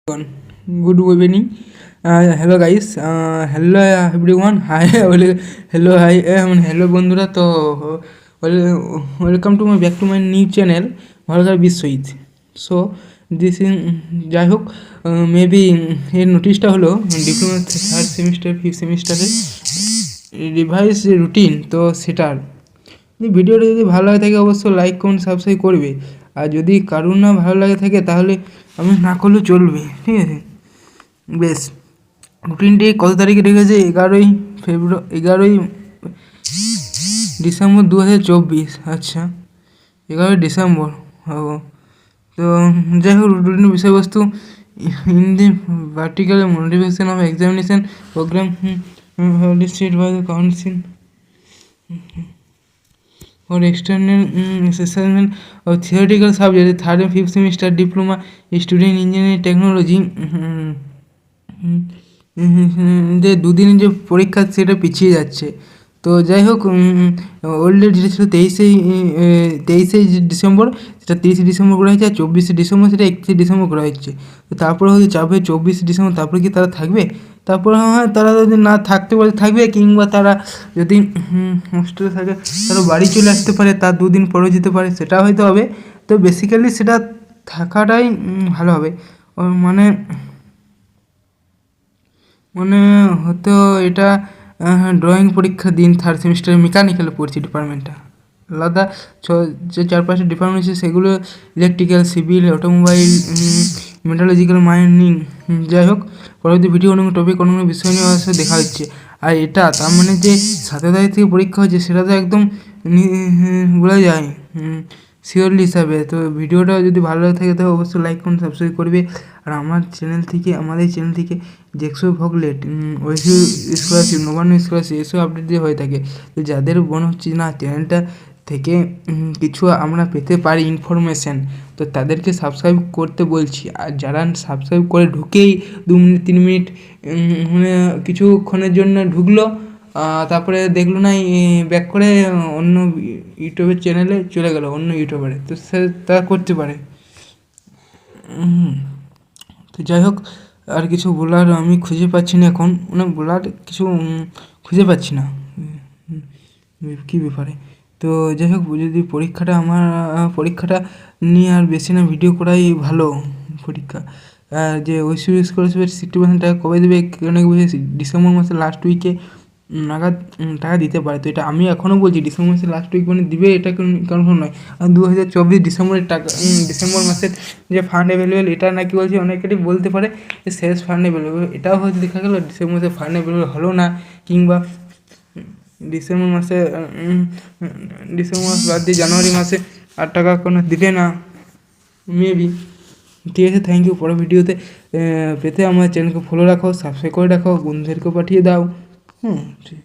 Good evening. Hello guys. Hello everyone. Hi. Hello. Hi. Hello বন্ধুরা। তো welcome to my back to my new channel ভারতের Biswajit. So this in যাই হোক maybe এর নোটিশটা হলো ডিপ্লোমা থার্ড সেমিস্টার ফিফথ সেমিস্টারের রিভাইজ রুটিন। তো সেটার ভিডিওটা যদি ভালো লাগে থাকে অবশ্যই লাইক কমেন্ট সাবস্ক্রাইব করবে। আর যদি কারোর না ভালো লাগে থাকে তাহলে আমি না করলেও চলবে, ঠিক আছে। বেশ, রুটিনটি কত তারিখে রেখেছে? 11ই ডিসেম্বর 2024। আচ্ছা, 11ই ডিসেম্বর। ও তো যাই হোক, রুটিনের বিষয়বস্তু in the vertical motivation of examination program listed by the council or external assessment of theoretical subject third and fifth semester diploma student engineering technology যে দুদিনের যে পরীক্ষা সেটা পিছিয়ে যাচ্ছে। তো যাই হোক, ওল্ড ডেট যেটা ছিল তেইশে ডিসেম্বর, সেটা 30 ডিসেম্বর করা হয়েছে। আর 24 ডিসেম্বর সেটা 31 ডিসেম্বর করা হচ্ছে। তো তারপরে হয়তো চাপে 24 ডিসেম্বর, তারপরে কি তারা থাকবে? তারপরে হয় তারা যদি না থাকতে পারে থাকবে, কিংবা তারা যদি হোস্টেলে থাকে তারা বাড়ি চলে আসতে পারে, তার দুদিন পরেও যেতে পারে, সেটা হয়তো হবে। তো বেসিক্যালি সেটা থাকাটাই ভালো হবে। মানে হয়তো এটা ড্রয়িং পরীক্ষার দিন থার্ড সেমিস্টারে মেকানিক্যালে পড়ছি ডিপার্টমেন্টটা। আলাদা যে 4-5টা ডিপার্টমেন্ট আছে সেগুলো electrical, civil, automobile, metallurgical, mining. যাই হোক, পরবর্তী ভিডিও অন্য টপিক অন্য বিষয় নিয়ে আসে দেখা হচ্ছে। আর এটা তার মানে যে 7 তারিখ থেকে পরীক্ষা হচ্ছে সেটা তো একদম বলা যায় শিওরলি হিসাবে। তো ভিডিওটা যদি ভালো লাগে থাকে তাহলে অবশ্যই লাইক করুন, সাবস্ক্রাইব করবে। আর আমাদের চ্যানেল থেকে জেক্সো ভগলেট, ওয়েসু স্কলারশিপ, নবান্ন স্কলারশিপ এসব আপডেট দিয়ে হয়ে থাকে। তো যাদের মনে হচ্ছে না চ্যানেলটা থেকে কিছু আমরা পেতে পারি ইনফরমেশান, তো তাদেরকে সাবস্ক্রাইব করতে বলছি। আর যারা সাবস্ক্রাইব করে ঢুকেই 2 মিনিট 3 মিনিট মানে কিছুক্ষণের জন্য ঢুকলো, তারপরে দেখলো না, ব্যাক করে অন্য ইউটিউবের চ্যানেলে চলে গেলো, অন্য ইউটিউবারে, তো সে তা করতে পারে। তো যাই হোক, আর কিছু বলার আমি খুঁজে পাচ্ছি না এখন, বলার কিছু খুঁজে পাচ্ছি না কী ব্যাপারে। তো যাই হোক, যদি পরীক্ষাটা নিয়ে আর বেশি না ভিডিও করাই ভালো। পরীক্ষা যে ওইসব স্কলারশিপের 60% টাকা কবে দেবে অনেক বুঝেছি, ডিসেম্বর মাসের লাস্ট উইকে নাগাদ টাকা দিতে পারে। তো এটা আমি এখনও বলছি ডিসেম্বর মাসের লাস্ট উইক মানে দিবে, এটা কনফার্ম নয়। 2024 ডিসেম্বরের টাকা, ডিসেম্বর মাসের যে ফান্ড অ্যাভেলেবেল, এটা নাকি বলছি অনেকেরই বলতে পারে যে শেষ ফান্ড অ্যাভেলেবেল। এটাও হয়তো দেখা গেলো ডিসেম্বর মাসে ফান্ড অ্যাভেলেবেল হলো না, কিংবা ডিসেম্বর মাস বাদ দিয়ে জানুয়ারি মাসে আর টাকা কোনো দিবে না, মেবি। ঠিক আছে, থ্যাংক ইউ। পরের ভিডিওতে পেতে আমার চ্যানেলকে ফলো রাখো, সাবস্ক্রাইব করে রাখো, বন্ধুদেরকেও পাঠিয়ে দাও। ঠিক।